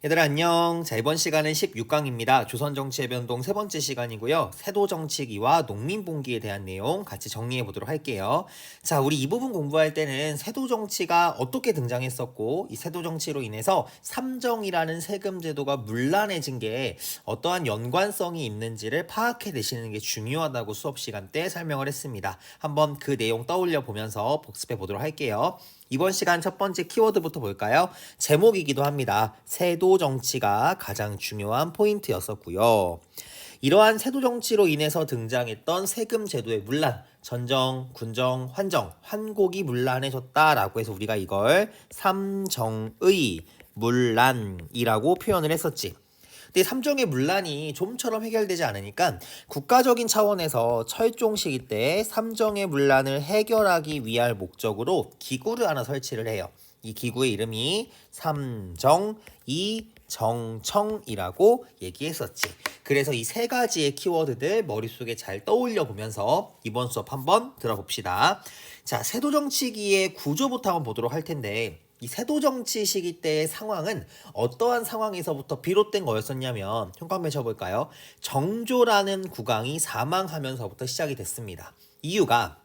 얘들아 안녕. 자, 이번 시간은 16강입니다. 조선 정치의 변동 세 번째 시간이고요. 세도 정치기와 농민 봉기에 대한 내용 같이 정리해 보도록 할게요. 자, 우리 이 부분 공부할 때는 세도 정치가 어떻게 등장했었고 이 세도 정치로 인해서 삼정이라는 세금 제도가 문란해진 게 어떠한 연관성이 있는지를 파악해 내시는 게 중요하다고 수업 시간 때 설명을 했습니다. 한번 그 내용 떠올려 보면서 복습해 보도록 할게요. 이번 시간 첫 번째 키워드부터 볼까요? 제목이기도 합니다. 세도 정치가 가장 중요한 포인트였었고요. 이러한 세도 정치로 인해서 등장했던 세금 제도의 문란, 전정, 군정, 환정, 환곡이 문란해졌다라고 해서 우리가 이걸 삼정의 문란이라고 표현을 했었지. 근데 삼정의 문란이 좀처럼 해결되지 않으니까 국가적인 차원에서 철종 시기 때 삼정의 문란을 해결하기 위할 목적으로 기구를 하나 설치를 해요. 이 기구의 이름이 삼정이정청이라고 얘기했었지. 그래서 이 세 가지의 키워드들 머릿속에 잘 떠올려 보면서 이번 수업 한번 들어봅시다. 자, 세도정치기의 구조부터 한번 보도록 할 텐데 이 세도정치 시기 때의 상황은 어떠한 상황에서부터 비롯된 거였었냐면 현관 쳐볼까요? 정조라는 국왕이 사망하면서부터 시작이 됐습니다. 이유가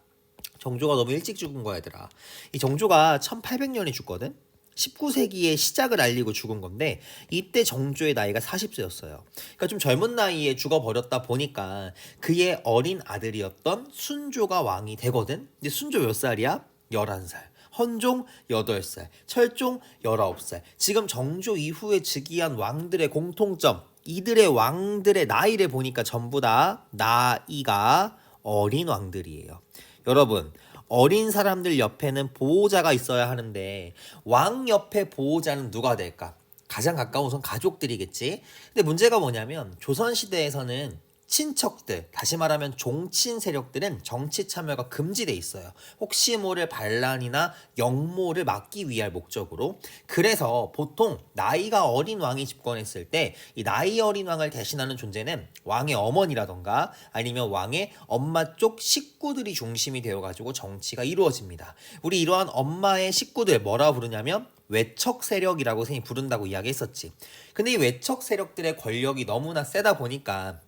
정조가 너무 일찍 죽은 거야 얘들아. 이 정조가 1800년에 죽거든. 19세기에 시작을 알리고 죽은 건데 이때 정조의 나이가 40세였어요. 그러니까 좀 젊은 나이에 죽어버렸다 보니까 그의 어린 아들이었던 순조가 왕이 되거든. 근데 순조 몇 살이야? 11살. 헌종 8살, 철종 19살. 지금 정조 이후에 즉위한 왕들의 공통점, 이들의 왕들의 나이를 보니까 전부 다 나이가 어린 왕들이에요. 여러분, 어린 사람들 옆에는 보호자가 있어야 하는데 왕 옆에 보호자는 누가 될까? 가장 가까운 우선 가족들이겠지. 근데 문제가 뭐냐면 조선시대에서는 친척들, 다시 말하면 종친 세력들은 정치 참여가 금지돼 있어요. 혹시 모를 반란이나 역모를 막기 위할 목적으로. 그래서 보통 나이가 어린 왕이 집권했을 때 이 나이 어린 왕을 대신하는 존재는 왕의 어머니라던가 아니면 왕의 엄마 쪽 식구들이 중심이 되어가지고 정치가 이루어집니다. 우리 이러한 엄마의 식구들 뭐라 부르냐면 외척 세력이라고 선생님이 부른다고 이야기했었지. 근데 이 외척 세력들의 권력이 너무나 세다 보니까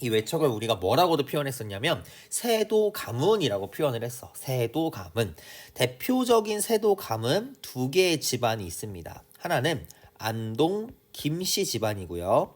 이 외척을 우리가 뭐라고도 표현했었냐면 세도 가문이라고 표현을 했어. 세도 가문. 대표적인 세도 가문 두 개의 집안이 있습니다. 하나는 안동 김씨 집안이고요.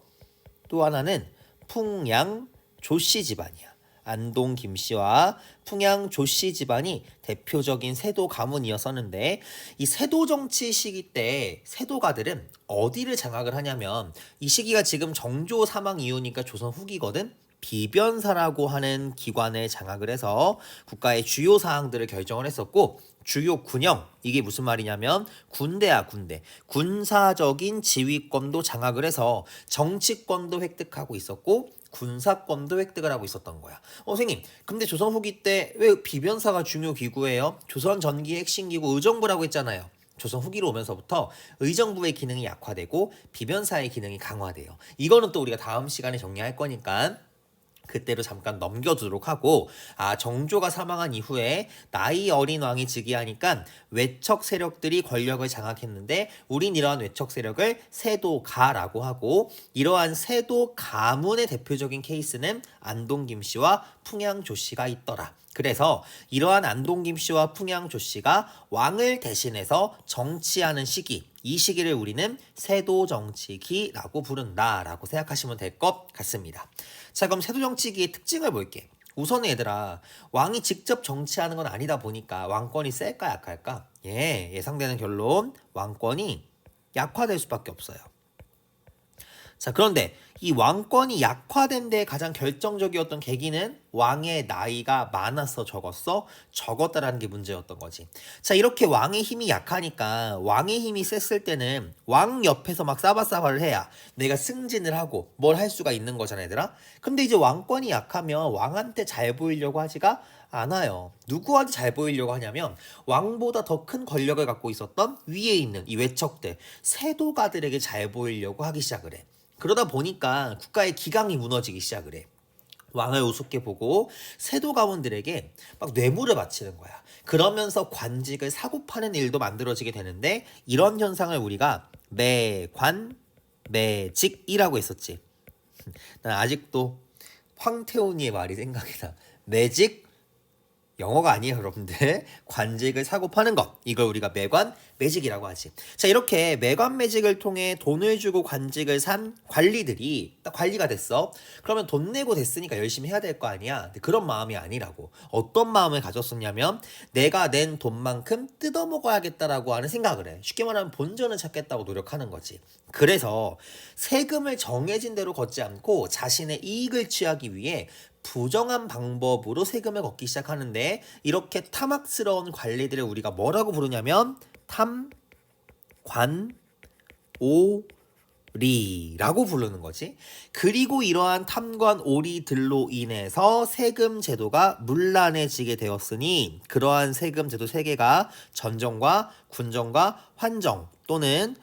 또 하나는 풍양 조씨 집안이야. 안동 김씨와 풍양 조씨 집안이 대표적인 세도 가문이었었는데 이 세도 정치 시기 때 세도가들은 어디를 장악을 하냐면 이 시기가 지금 정조 사망 이후니까 조선 후기거든. 비변사라고 하는 기관을 장악을 해서 국가의 주요 사항들을 결정을 했었고 주요 군영, 이게 무슨 말이냐면 군대야 군대. 군사적인 지휘권도 장악을 해서 정치권도 획득하고 있었고 군사권도 획득을 하고 있었던 거야. 선생님, 근데 조선 후기 때 왜 비변사가 중요 기구예요? 조선 전기의 핵심 기구 의정부라고 했잖아요. 조선 후기로 오면서부터 의정부의 기능이 약화되고 비변사의 기능이 강화돼요. 이거는 또 우리가 다음 시간에 정리할 거니까 그때로 잠깐 넘겨두도록 하고, 정조가 사망한 이후에 나이 어린 왕이 즉위하니까 외척 세력들이 권력을 장악했는데 우린 이러한 외척 세력을 세도가라고 하고, 이러한 세도 가문의 대표적인 케이스는 안동 김씨와 풍양 조씨가 있더라. 그래서 이러한 안동 김씨와 풍양 조씨가 왕을 대신해서 정치하는 시기, 이 시기를 우리는 세도정치기라고 부른다라고 생각하시면 될 것 같습니다. 자, 그럼 세도정치기의 특징을 볼게. 우선 얘들아, 왕이 직접 정치하는 건 아니다 보니까 왕권이 셀까 약할까? 예상되는 결론, 왕권이 약화될 수밖에 없어요. 자, 그런데 이 왕권이 약화된 데 가장 결정적이었던 계기는 왕의 나이가 많았어, 적었다라는 게 문제였던 거지. 자, 이렇게 왕의 힘이 약하니까 왕의 힘이 셌을 때는 왕 옆에서 막 싸바싸바를 해야 내가 승진을 하고 뭘 할 수가 있는 거잖아, 얘들아. 근데 이제 왕권이 약하면 왕한테 잘 보이려고 하지가 않아요. 누구한테 잘 보이려고 하냐면 왕보다 더 큰 권력을 갖고 있었던 위에 있는 이 외척들, 세도가들에게 잘 보이려고 하기 시작을 해. 그러다 보니까 국가의 기강이 무너지기 시작을 해. 왕을 우습게 보고 세도 가문들에게 막 뇌물을 바치는 거야. 그러면서 관직을 사고 파는 일도 만들어지게 되는데 이런 현상을 우리가 매관 매직이라고 했었지. 난 아직도 황태훈이의 말이 생각이 나. 매직 영어가 아니에요, 여러분들. 관직을 사고 파는 것. 이걸 우리가 매관 매직이라고 하지. 자, 이렇게 매관 매직을 통해 돈을 주고 관직을 산 관리들이 딱 관리가 됐어. 그러면 돈 내고 됐으니까 열심히 해야 될 거 아니야. 근데 그런 마음이 아니라고. 어떤 마음을 가졌었냐면 내가 낸 돈만큼 뜯어먹어야겠다라고 하는 생각을 해. 쉽게 말하면 본전을 찾겠다고 노력하는 거지. 그래서 세금을 정해진 대로 걷지 않고 자신의 이익을 취하기 위해 부정한 방법으로 세금을 걷기 시작하는데, 이렇게 탐악스러운 관리들을 우리가 뭐라고 부르냐면 탐관오리라고 부르는 거지. 그리고 이러한 탐관오리들로 인해서 세금 제도가 문란해지게 되었으니, 그러한 세금 제도 세 개가 전정과 군정과 환정 또는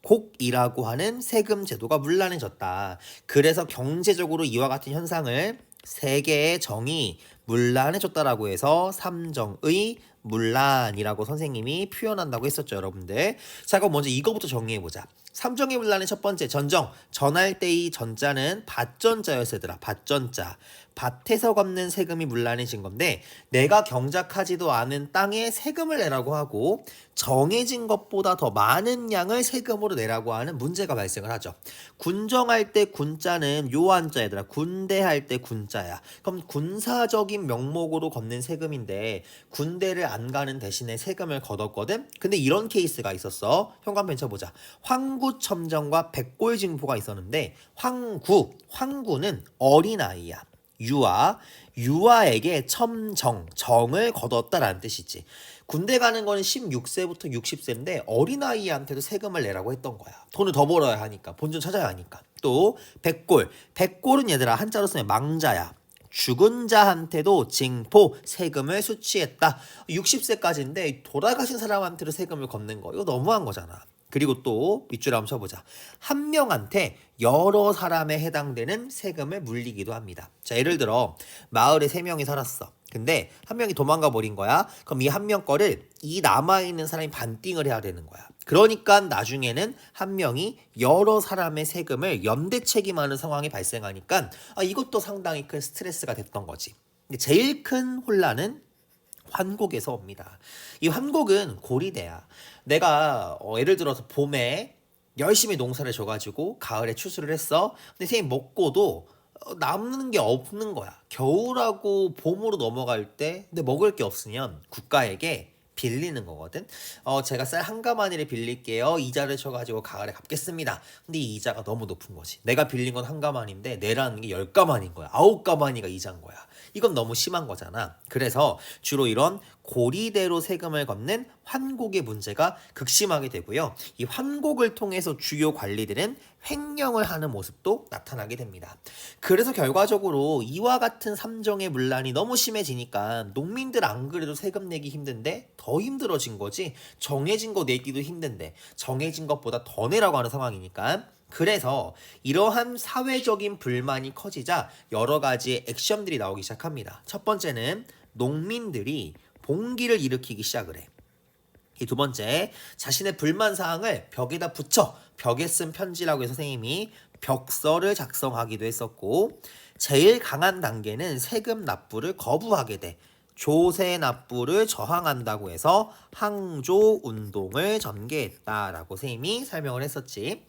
곡이라고 하는 세금 제도가 문란해졌다. 그래서 경제적으로 이와 같은 현상을 세계의 정이 문란해졌다라고 해서 삼정의 문란이라고 선생님이 표현한다고 했었죠, 여러분들. 자, 그럼 먼저 이거부터 정리해보자. 삼정의 문란의 첫 번째, 전정. 전할 때의 전자는 밭전자였어, 얘들아. 밭전자. 밭에서 걷는 세금이 문란해진 건데, 내가 경작하지도 않은 땅에 세금을 내라고 하고 정해진 것보다 더 많은 양을 세금으로 내라고 하는 문제가 발생을 하죠. 군정할 때 군자는 요 한자, 얘들아. 군대할 때 군자야. 그럼 군사적인 명목으로 걷는 세금인데 군대를 안 가는 대신에 세금을 걷었거든. 근데 이런 케이스가 있었어. 현관펜 쳐보자. 황구첨정과 백골징포가 있었는데, 황구는 어린아이야. 유아에게 정을 거뒀다라는 뜻이지. 군대 가는 거는 16세부터 60세인데 어린아이한테도 세금을 내라고 했던 거야. 돈을 더 벌어야 하니까, 본전 찾아야 하니까. 또 백골은 얘들아 한자로 쓰면 망자야. 죽은 자한테도 징포, 세금을 수취했다. 60세까지인데 돌아가신 사람한테도 세금을 걷는 거, 이거 너무한 거잖아. 그리고 또 밑줄 한번 쳐보자. 한 명한테 여러 사람에 해당되는 세금을 물리기도 합니다. 자, 예를 들어 마을에 3명이 살았어. 근데 한 명이 도망가 버린 거야. 그럼 이 한 명 거를 이 남아있는 사람이 반띵을 해야 되는 거야. 그러니까 나중에는 한 명이 여러 사람의 세금을 연대 책임하는 상황이 발생하니까 이것도 상당히 큰 스트레스가 됐던 거지. 근데 제일 큰 혼란은 환곡에서 옵니다. 이 환곡은 고리대야. 내가 예를 들어서 봄에 열심히 농사를 져가지고 가을에 추수를 했어. 근데 선생님 먹고도 남는 게 없는 거야. 겨울하고 봄으로 넘어갈 때 근데 먹을 게 없으면 국가에게 빌리는 거거든. 제가 쌀 한 가마니를 빌릴게요. 이자를 쳐가지고 가을에 갚겠습니다. 근데 이 이자가 너무 높은 거지. 내가 빌린 건 한 가마니인데 내라는 게 10가마니인 거야. 9가마니가 이자인 거야. 이건 너무 심한 거잖아. 그래서 주로 이런 고리대로 세금을 걷는 환곡의 문제가 극심하게 되고요. 이 환곡을 통해서 주요 관리들은 횡령을 하는 모습도 나타나게 됩니다. 그래서 결과적으로 이와 같은 삼정의 문란이 너무 심해지니까 농민들 안 그래도 세금 내기 힘든데 더 힘들어진 거지. 정해진 거 내기도 힘든데 정해진 것보다 더 내라고 하는 상황이니까. 그래서 이러한 사회적인 불만이 커지자 여러 가지의 액션들이 나오기 시작합니다. 첫 번째는 농민들이 봉기를 일으키기 시작을 해. 이 두 번째, 자신의 불만 사항을 벽에다 붙여 벽에 쓴 편지라고 해서 선생님이 벽서를 작성하기도 했었고, 제일 강한 단계는 세금 납부를 거부하게 돼. 조세 납부를 저항한다고 해서 항조 운동을 전개했다라고 선생님이 설명을 했었지.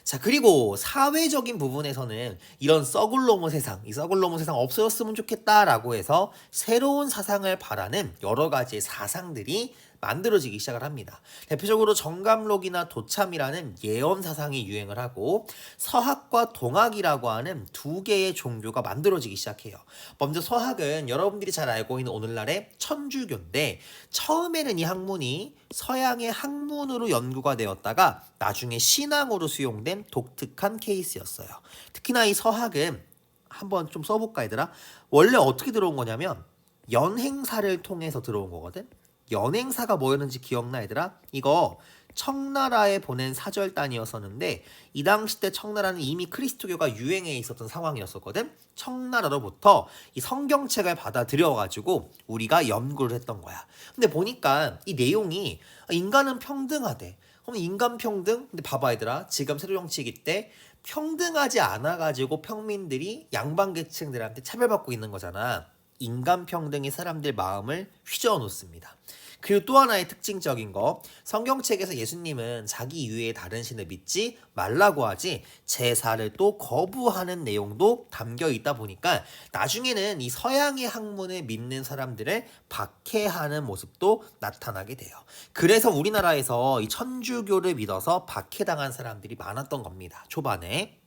자, 그리고 사회적인 부분에서는 이런 썩을 놈의 세상, 이 썩을 놈의 세상 없어졌으면 좋겠다라고 해서 새로운 사상을 바라는 여러 가지의 사상들이 만들어지기 시작을 합니다. 대표적으로 정감록이나 도참이라는 예언 사상이 유행을 하고 서학과 동학이라고 하는 두 개의 종교가 만들어지기 시작해요. 먼저 서학은 여러분들이 잘 알고 있는 오늘날의 천주교인데, 처음에는 이 학문이 서양의 학문으로 연구가 되었다가 나중에 신앙으로 수용된 독특한 케이스였어요. 특히나 이 서학은 한번 좀 써볼까 얘들아? 원래 어떻게 들어온 거냐면 연행사를 통해서 들어온 거거든. 연행사가 뭐였는지 기억나 얘들아? 이거 청나라에 보낸 사절단이었었는데 이 당시 때 청나라는 이미 그리스도교가 유행해 있었던 상황이었었거든. 청나라로부터 이 성경책을 받아들여가지고 우리가 연구를 했던 거야. 근데 보니까 이 내용이 인간은 평등하대. 그럼 인간 평등? 근데 봐봐 얘들아. 지금 세도정치기 때 평등하지 않아가지고 평민들이 양반계층들한테 차별받고 있는 거잖아. 인간 평등이 사람들 마음을 휘저어 놓습니다. 그리고 또 하나의 특징적인 거, 성경책에서 예수님은 자기 이외에 다른 신을 믿지 말라고 하지 제사를 또 거부하는 내용도 담겨 있다 보니까 나중에는 이 서양의 학문을 믿는 사람들을 박해하는 모습도 나타나게 돼요. 그래서 우리나라에서 이 천주교를 믿어서 박해당한 사람들이 많았던 겁니다. 초반에.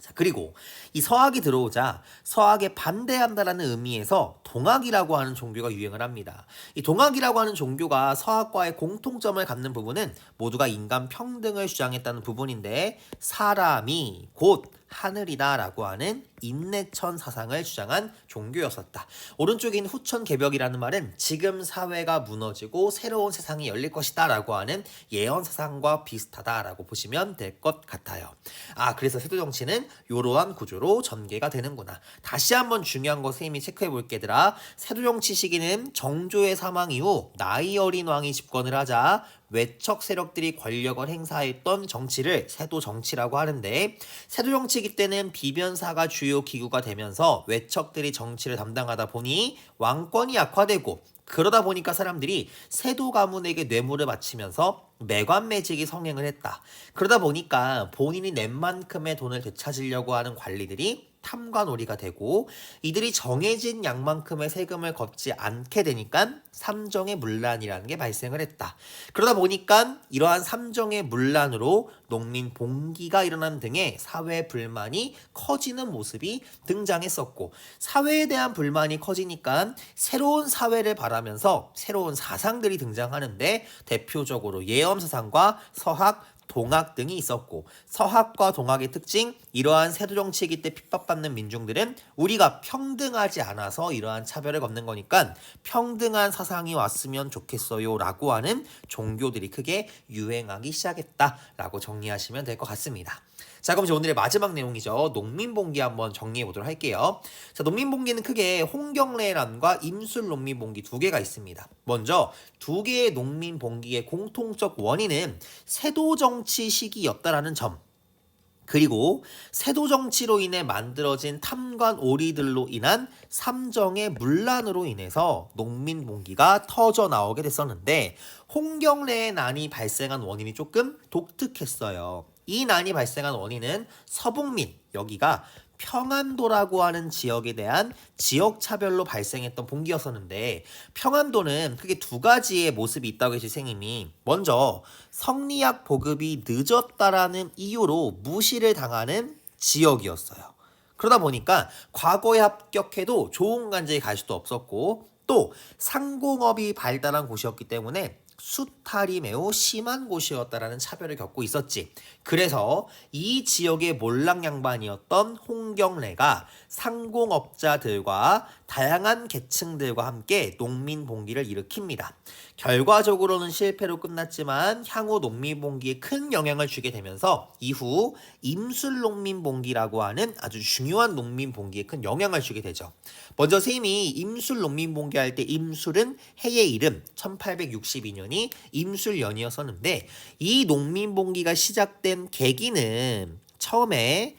자, 그리고 이 서학이 들어오자 서학에 반대한다라는 의미에서 동학이라고 하는 종교가 유행을 합니다. 이 동학이라고 하는 종교가 서학과의 공통점을 갖는 부분은 모두가 인간 평등을 주장했다는 부분인데 사람이 곧 하늘이다라고 하는 인내천 사상을 주장한 종교였었다. 오른쪽에 있는 후천개벽이라는 말은 지금 사회가 무너지고 새로운 세상이 열릴 것이다 라고 하는 예언 사상과 비슷하다라고 보시면 될 것 같아요. 그래서 세도정치는 이러한 구조로 전개가 되는구나. 다시 한번 중요한 거 선생님이 체크해 볼게 얘들아. 세도정치 시기는 정조의 사망 이후 나이 어린 왕이 집권을 하자 외척 세력들이 권력을 행사했던 정치를 세도정치라고 하는데 세도정치기 때는 비변사가 주요 기구가 되면서 외척들이 정치를 담당하다 보니 왕권이 약화되고 그러다 보니까 사람들이 세도 가문에게 뇌물을 바치면서 매관매직이 성행을 했다. 그러다 보니까 본인이 낸 만큼의 돈을 되찾으려고 하는 관리들이 탐관오리가 되고 이들이 정해진 양만큼의 세금을 걷지 않게 되니까 삼정의 문란이라는 게 발생을 했다. 그러다 보니까 이러한 삼정의 문란으로 농민 봉기가 일어나는 등의 사회 불만이 커지는 모습이 등장했었고 사회에 대한 불만이 커지니까 새로운 사회를 바라면서 새로운 사상들이 등장하는데 대표적으로 예엄사상과 서학, 동학 등이 있었고 서학과 동학의 특징 이러한 세도정치기 때 핍박받는 민중들은 우리가 평등하지 않아서 이러한 차별을 걷는 거니까 평등한 사상이 왔으면 좋겠어요 라고 하는 종교들이 크게 유행하기 시작했다라고 정리하시면 될 것 같습니다. 자, 그럼 이제 오늘의 마지막 내용이죠. 농민봉기 한번 정리해 보도록 할게요. 자, 농민봉기는 크게 홍경래란과 임술 농민봉기 두 개가 있습니다. 먼저 두 개의 농민봉기의 공통적 원인은 세도정치 시기였다라는 점. 그리고 세도정치로 인해 만들어진 탐관 오리들로 인한 삼정의 문란으로 인해서 농민봉기가 터져 나오게 됐었는데 홍경래의 난이 발생한 원인이 조금 독특했어요. 이 난이 발생한 원인은 서북민, 여기가 평안도라고 하는 지역에 대한 지역차별로 발생했던 봉기였었는데 평안도는 크게 두 가지의 모습이 있다고 해주신 선생님이 먼저 성리학 보급이 늦었다라는 이유로 무시를 당하는 지역이었어요. 그러다 보니까 과거에 합격해도 좋은 간제에 갈 수도 없었고 또 상공업이 발달한 곳이었기 때문에 수탈이 매우 심한 곳이었다라는 차별을 겪고 있었지. 그래서 이 지역의 몰락양반이었던 홍경래가 상공업자들과 다양한 계층들과 함께 농민봉기를 일으킵니다. 결과적으로는 실패로 끝났지만 향후 농민봉기에 큰 영향을 주게 되면서 이후 임술농민봉기라고 하는 아주 중요한 농민봉기에 큰 영향을 주게 되죠. 먼저 쌤이 임술농민봉기 할 때 임술은 해의 이름 1862년이 임술연이었었는데 이 농민봉기가 시작된 계기는 처음에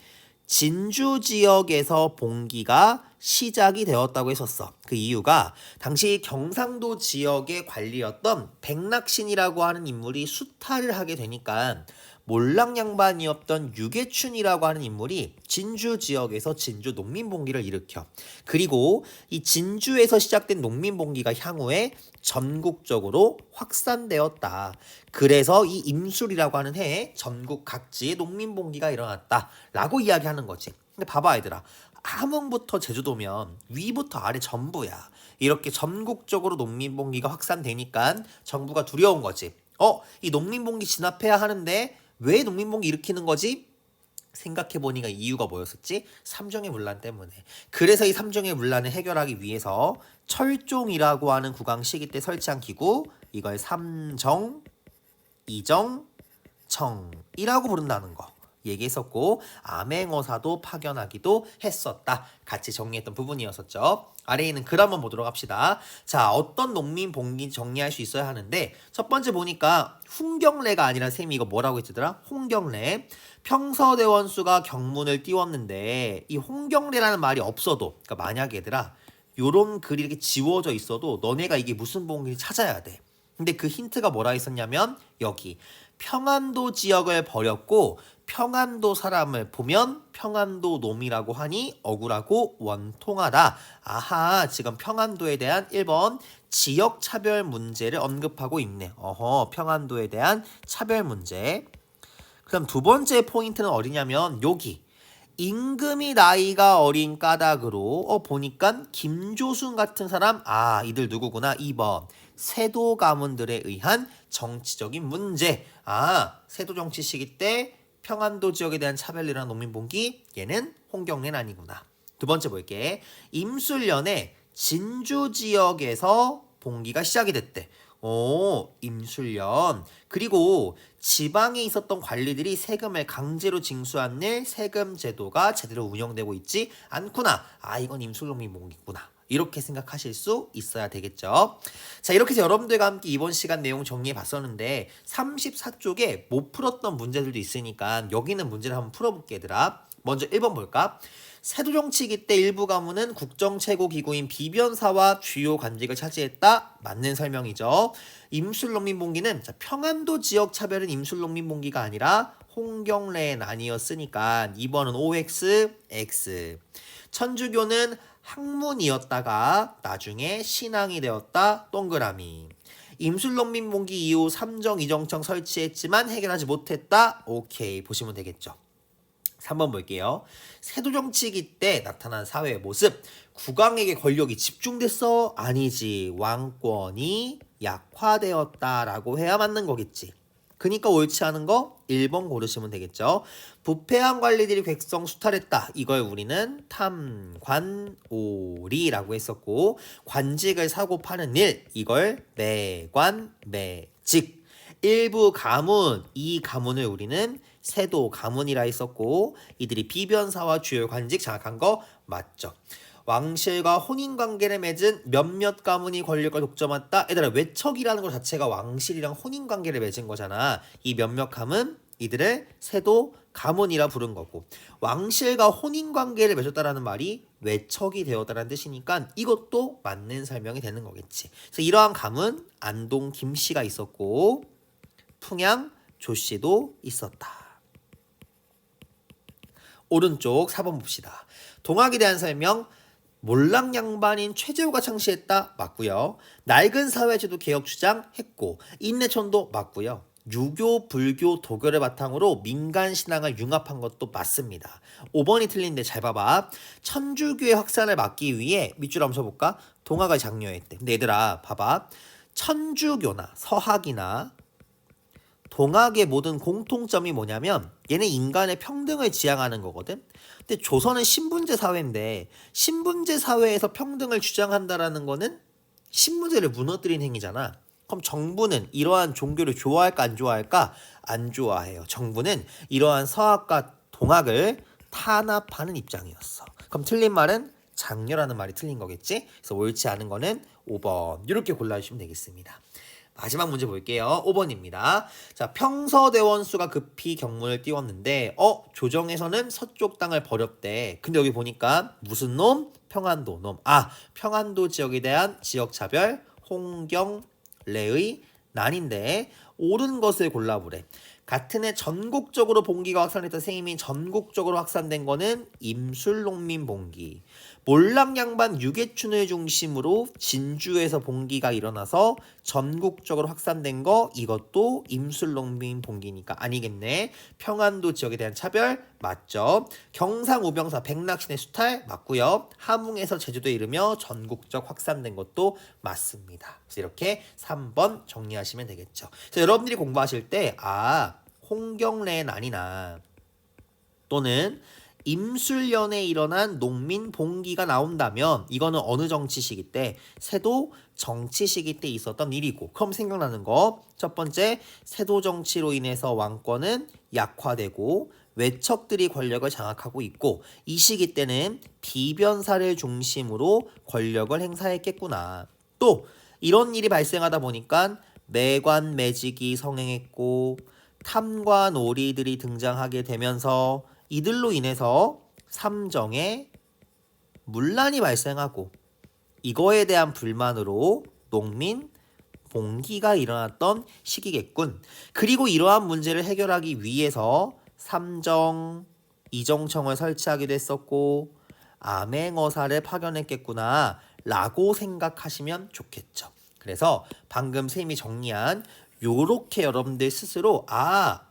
진주 지역에서 봉기가 시작이 되었다고 했었어. 그 이유가 당시 경상도 지역의 관리였던 백낙신이라고 하는 인물이 수탈을 하게 되니까 몰락양반이었던 유계춘이라고 하는 인물이 진주 지역에서 진주 농민봉기를 일으켜. 그리고 이 진주에서 시작된 농민봉기가 향후에 전국적으로 확산되었다. 그래서 이 임술이라고 하는 해에 전국 각지에 농민봉기가 일어났다라고 이야기하는 거지. 근데 봐봐 얘들아. 함흥부터 제주도면 위부터 아래 전부야. 이렇게 전국적으로 농민봉기가 확산되니까 정부가 두려운 거지. 이 농민봉기 진압해야 하는데 왜 농민봉기 일으키는 거지? 생각해보니까 이유가 뭐였었지? 삼정의 문란 때문에. 그래서 이 삼정의 문란을 해결하기 위해서 철종이라고 하는 국왕 시기 때 설치한 기구, 이걸 삼정, 이정, 청이라고 부른다는 거. 얘기했었고 암행어사도 파견하기도 했었다. 같이 정리했던 부분이었었죠. 아래에 있는 글 한번 보도록 합시다. 자, 어떤 농민 봉기 정리할 수 있어야 하는데 첫 번째 보니까 훈경래가 아니라 쌤이 이거 뭐라고 했더라? 홍경래. 평서대원수가 경문을 띄웠는데 이 홍경래라는 말이 없어도 그러니까 만약에 얘들아 요런 글이 이렇게 지워져 있어도 너네가 이게 무슨 봉인지 찾아야 돼. 근데 그 힌트가 뭐라 있었냐면 여기 평안도 지역을 버렸고 평안도 사람을 보면 평안도 놈이라고 하니 억울하고 원통하다. 아하, 지금 평안도에 대한 1번 지역 차별 문제를 언급하고 있네. 평안도에 대한 차별 문제. 그럼 두 번째 포인트는 어디냐면 여기 임금이 나이가 어린 까닭으로 보니까 김조순 같은 사람 이들 누구구나. 2번 세도 가문들에 의한 정치적인 문제. 세도 정치 시기 때 평안도 지역에 대한 차별이라는 농민봉기 얘는 홍경래는 아니구나. 두 번째 볼게. 임술년에 진주 지역에서 봉기가 시작이 됐대. 임술년. 그리고 지방에 있었던 관리들이 세금을 강제로 징수한 일 세금 제도가 제대로 운영되고 있지 않구나. 이건 임술농민봉기구나. 이렇게 생각하실 수 있어야 되겠죠. 자, 이렇게 해서 여러분들과 함께 이번 시간 내용 정리해 봤었는데 34쪽에 못 풀었던 문제들도 있으니까 여기 있는 문제를 한번 풀어볼게 얘들아. 먼저 1번 볼까? 세도정치기 때 일부 가문은 국정 최고 기구인 비변사와 주요 관직을 차지했다. 맞는 설명이죠. 임술농민봉기는 평안도 지역 차별은 임술농민봉기가 아니라 홍경래의 난이었으니까 2번은 OX, X. 천주교는 학문이었다가 나중에 신앙이 되었다. 동그라미. 임술농민봉기 이후 삼정 이정청 설치했지만 해결하지 못했다. 오케이, 보시면 되겠죠. 3번 볼게요. 세도정치기 때 나타난 사회의 모습. 국왕에게 권력이 집중됐어? 아니지. 왕권이 약화되었다라고 해야 맞는 거겠지. 그니까 옳지 않은 거 1번 고르시면 되겠죠. 부패한 관리들이 객성 수탈했다. 이걸 우리는 탐관오리라고 했었고 관직을 사고 파는 일 이걸 매관 매직. 일부 가문 이 가문을 우리는 세도 가문이라 했었고 이들이 비변사와 주요 관직 장악한 거 맞죠. 왕실과 혼인관계를 맺은 몇몇 가문이 권력을 독점했다. 얘들아 외척이라는 것 자체가 왕실이랑 혼인관계를 맺은 거잖아. 이 몇몇 가문 이들을 세도 가문이라 부른 거고 왕실과 혼인관계를 맺었다라는 말이 외척이 되었다라는 뜻이니까 이것도 맞는 설명이 되는 거겠지. 그래서 이러한 가문 안동 김씨가 있었고 풍양 조씨도 있었다. 오른쪽 4번 봅시다. 동학에 대한 설명. 몰락 양반인 최재호가 창시했다. 맞고요. 낡은 사회제도 개혁 주장했고 인내천도 맞고요. 유교, 불교, 도교를 바탕으로 민간 신앙을 융합한 것도 맞습니다. 5번이 틀린데 잘 봐봐. 천주교의 확산을 막기 위해 밑줄 한번 쳐볼까? 동학을 장려했대. 근데 얘들아 봐봐. 천주교나 서학이나 동학의 모든 공통점이 뭐냐면 얘네 인간의 평등을 지향하는 거거든. 근데 조선은 신분제 사회인데 신분제 사회에서 평등을 주장한다라는 거는 신분제를 무너뜨린 행위잖아. 그럼 정부는 이러한 종교를 좋아할까 안 좋아할까? 안 좋아해요. 정부는 이러한 서학과 동학을 탄압하는 입장이었어. 그럼 틀린 말은 장려라는 말이 틀린 거겠지? 그래서 옳지 않은 거는 5번 이렇게 골라주시면 되겠습니다. 마지막 문제 볼게요. 5번입니다. 자, 평서대원수가 급히 경문을 띄웠는데 조정에서는 서쪽 땅을 버렸대. 근데 여기 보니까 무슨 놈? 평안도 놈. 평안도 지역에 대한 지역차별 홍경래의 난인데 옳은 것을 골라보래. 같은 해 전국적으로 봉기가 확산했던 셈이 전국적으로 확산된 거는 임술농민봉기. 몰락양반 유계춘을 중심으로 진주에서 봉기가 일어나서 전국적으로 확산된 거 이것도 임술농민봉기니까 아니겠네. 평안도 지역에 대한 차별 맞죠. 경상우병사 백낙신의 수탈 맞고요. 함흥에서 제주도에 이르며 전국적 확산된 것도 맞습니다. 그래서 이렇게 3번 정리하시면 되겠죠. 그래서 여러분들이 공부하실 때 홍경래의 난이나 또는 임술년에 일어난 농민 봉기가 나온다면 이거는 어느 정치 시기 때? 세도 정치 시기 때 있었던 일이고, 그럼 생각나는 거 첫 번째, 세도 정치로 인해서 왕권은 약화되고 외척들이 권력을 장악하고 있고, 이 시기 때는 비변사를 중심으로 권력을 행사했겠구나. 또 이런 일이 발생하다 보니까 매관 매직이 성행했고 탐과 놀이들이 등장하게 되면서 이들로 인해서 삼정에 문란이 발생하고, 이거에 대한 불만으로 농민 봉기가 일어났던 시기겠군. 그리고 이러한 문제를 해결하기 위해서 삼정 이정청을 설치하기도 했었고 암행어사를 파견했겠구나 라고 생각하시면 좋겠죠. 그래서 방금 쌤이 정리한 요렇게 여러분들 스스로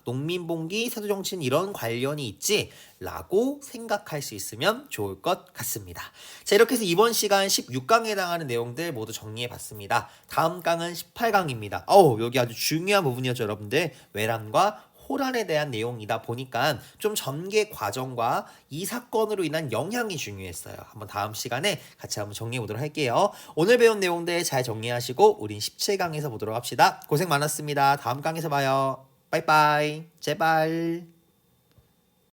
농민봉기 세도정치는 이런 관련이 있지 라고 생각할 수 있으면 좋을 것 같습니다. 자, 이렇게 해서 이번 시간 16강에 해당하는 내용들 모두 정리해 봤습니다. 다음 강은 18강입니다. 여기 아주 중요한 부분이었죠, 여러분들. 외란과 호란에 대한 내용이다 보니까 좀 전개 과정과 이 사건으로 인한 영향이 중요했어요. 한번 다음 시간에 같이 한번 정리해 보도록 할게요. 오늘 배운 내용들 잘 정리하시고 우린 17강에서 보도록 합시다. 고생 많았습니다. 다음 강에서 봐요. 빠이빠이. 제발.